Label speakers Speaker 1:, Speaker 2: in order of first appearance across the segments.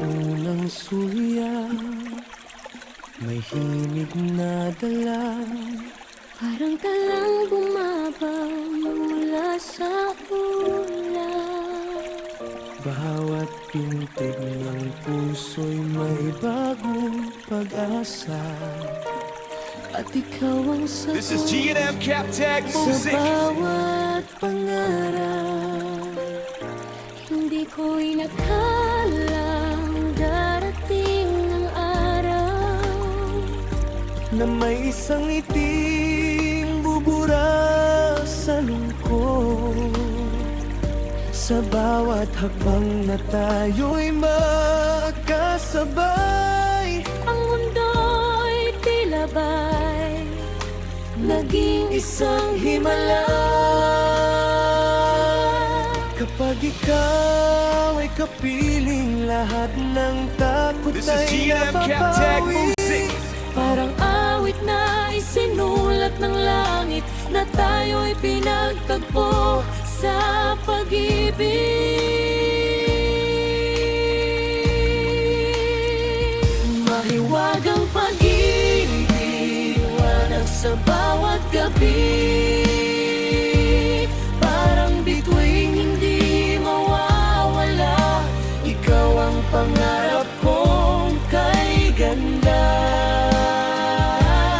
Speaker 1: unang suya, may himig na dala.
Speaker 2: Parang talang bumabaw mula sa ulan.
Speaker 1: Bawat pintig ng puso'y may bagong pag-asa. At ikaw ang sagot
Speaker 3: This is G&M Captag Music.
Speaker 1: sa bawat pangarap.
Speaker 2: Hindi ko inakalang darating ang araw
Speaker 1: Na may isang iting bubura sa lungkot. Sa bawat hakbang na tayo'y magkasabay.
Speaker 2: ang mundo'y tila ba'y
Speaker 1: Naging isang himala. Kapag ikaw ay kapiling, lahat ng takot
Speaker 3: This is
Speaker 1: ay
Speaker 3: G&M Captag
Speaker 1: napapawi.
Speaker 3: Music.
Speaker 2: parang awit na isinulat ng langit na tayo'y pinagtagpo sa pag-ibig. Mahiwagang pag-ibig, wanag sa bawat gabi. Parang bituing hindi mawawala. Ikaw ang pangarap kong kay ganda.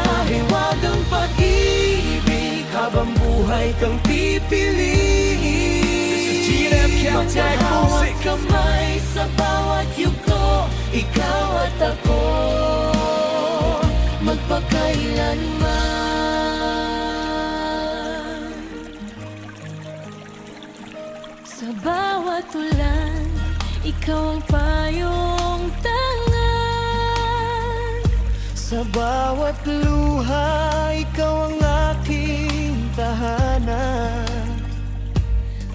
Speaker 1: Mahiwagang pag-ibig, habang buhay kang pipiliin.
Speaker 3: This is G&M Captag
Speaker 2: Maghahawak
Speaker 3: Music.
Speaker 2: kamay sa bawat yugto, ikaw at ako, magpakailanman. Sa bawat ulan, ikaw ang payong tangan.
Speaker 1: Sa bawat luha, ikaw ang aking tahanan.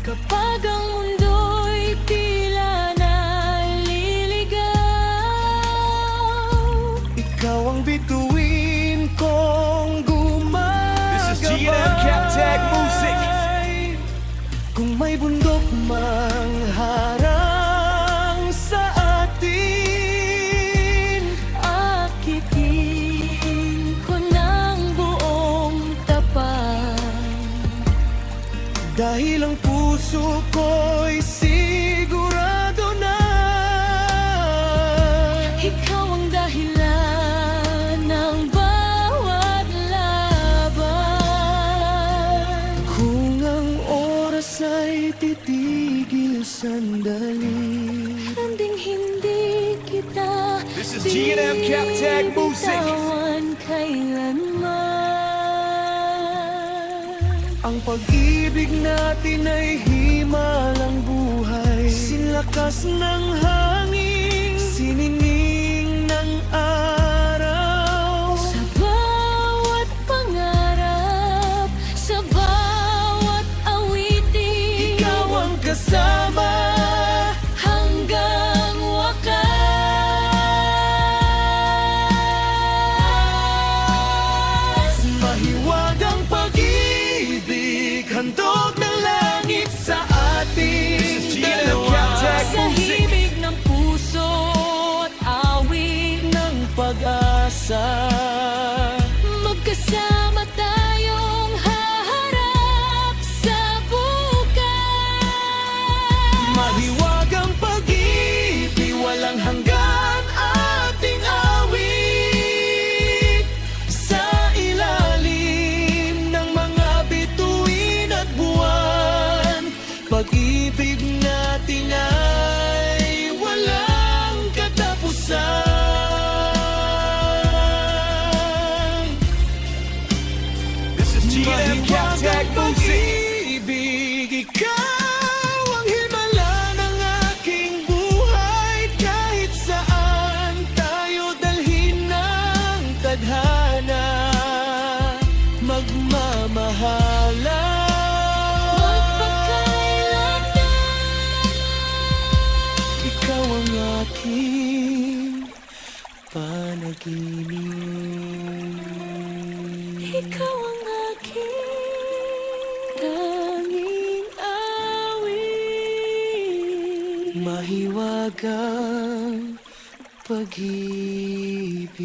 Speaker 2: Kapag ang mundo'y tila naliligaw,
Speaker 1: Ikaw ang bituin kong gumagabay.
Speaker 3: This is G&M Captag Music.
Speaker 1: Kung may bundok mang harang sa atin,
Speaker 2: akitin ko ng buong tapat.
Speaker 1: dahil ang puso ko'y sigurado na
Speaker 2: Ikaw ang dahilan ng bawat laban.
Speaker 1: kung ang oras ay titigil sandali.
Speaker 2: Handing hindi kita
Speaker 3: This is G&M Captag Music.
Speaker 2: bibitawan kailanman.
Speaker 1: Ang pag-ibig natin ay himalang buhay, sinlakas ng hangin, sinining ng araw.
Speaker 2: Sa bawat pangarap, sa bawat awitin,
Speaker 1: Ikaw ang kasama
Speaker 2: hanggang wakas.
Speaker 1: mahiwagang pag-ibig, handog ng langit sa ating
Speaker 3: This is G&M
Speaker 1: dalawa.
Speaker 3: Captag
Speaker 2: Sa himig ng puso at awit,
Speaker 1: ng pag-asa.
Speaker 2: magkasama tayong haharap sa bukas.
Speaker 1: Mahiwagang pag-ibig, walang hanggan ating awit. Sa ilalim ng mga bituin at buwan, pag-ibig natin ay walang katapusan.
Speaker 3: This is G&M Captag Music.
Speaker 1: Pag-ibig, ikaw ang himala ng aking buhay. Kahit saan tayo dalhin ng tadhana, magmamahalan.
Speaker 2: Magpakailanman.
Speaker 1: Ikaw ang aking panaginip.
Speaker 2: Ikaw ang aking tanging awit.
Speaker 1: mahiwagang pag-ibig.